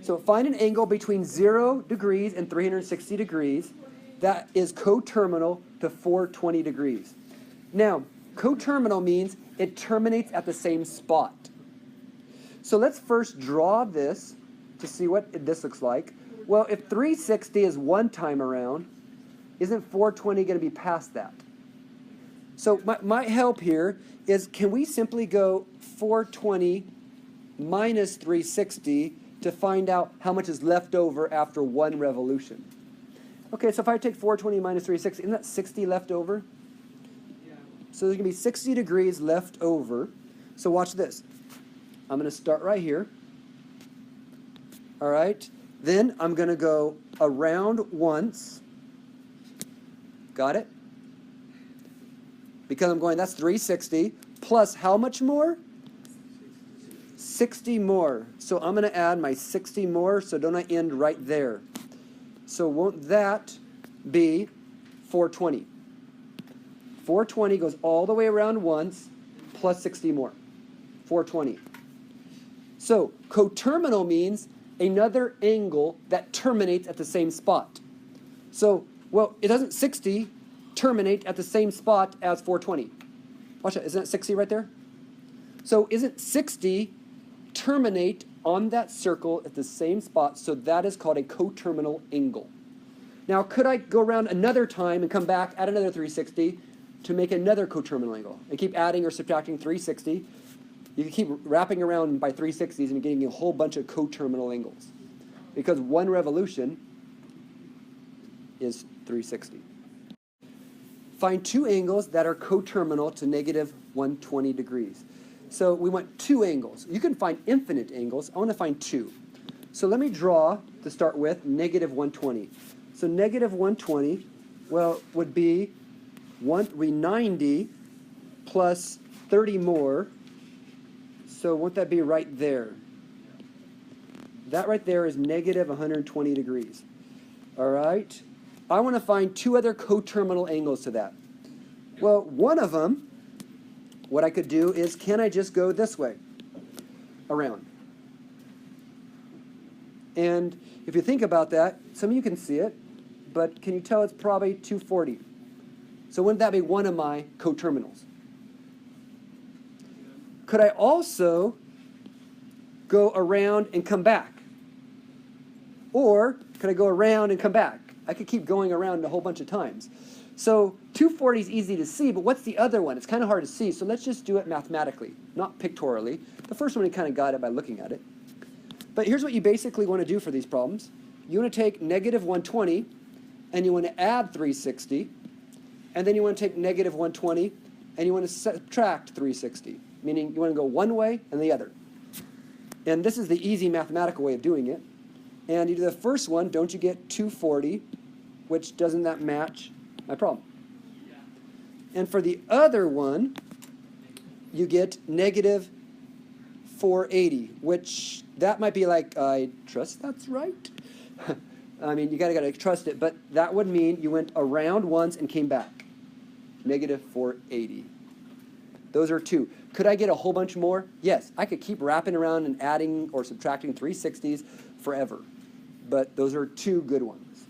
So find an angle between 0 degrees and 360 degrees that is coterminal to 420 degrees. Now, coterminal means it terminates at the same spot. So let's first draw this to see what this looks like. Well, if 360 is one time around, isn't 420 going to be past that? So my help here is, can we simply go 420 minus 360 to find out how much is left over after one revolution? Okay, so if I take 420 minus 360, isn't that 60 left over? Yeah. So there's going to be 60 degrees left over. So watch this. I'm going to start right here. All right. Then I'm going to go around once. Got it? Because I'm going, that's 360, plus how much more? 60 more. So I'm going to add my 60 more, so don't I end right there? So won't that be 420? 420 goes all the way around once, plus 60 more. 420. So coterminal means another angle that terminates at the same spot. So, well, it doesn't 60 terminate at the same spot as 420. Watch that. Isn't that 60 right there? So isn't 60 terminate on that circle at the same spot? So that is called a coterminal angle. Now, could I go around another time and come back at another 360 to make another coterminal angle? And keep adding or subtracting 360. You can keep wrapping around by 360s and you're getting a whole bunch of coterminal angles. Because one revolution is 360. Find two angles that are coterminal to negative 120 degrees. So we want two angles. You can find infinite angles. I want to find two. So let me draw, to start with, negative 120. So negative 120, well, would be 90 plus 30 more. So won't that be right there? That right there is negative 120 degrees. All right? I want to find two other coterminal angles to that. Well, one of them, what I could do is, can I just go this way, around? And if you think about that, some of you can see it, but can you tell it's probably 240? So wouldn't that be one of my coterminals? Could I also go around and come back? Or could I go around and come back? I could keep going around a whole bunch of times. So 240 is easy to see, but what's the other one? It's kind of hard to see, so let's just do it mathematically, not pictorially. The first one, you kind of got it by looking at it. But here's what you basically want to do for these problems. You want to take negative 120, and you want to add 360, and then you want to take negative 120, and you want to subtract 360, meaning you want to go one way and the other. And this is the easy mathematical way of doing it. And you do the first one, don't you get 240, which doesn't that match my problem? Yeah. And for the other one, you get negative 480, which that might be like, I trust that's right. I mean, you gotta trust it, but that would mean you went around once and came back. Negative 480. Those are two. Could I get a whole bunch more? Yes, I could keep wrapping around and adding or subtracting 360s forever. But those are two good ones.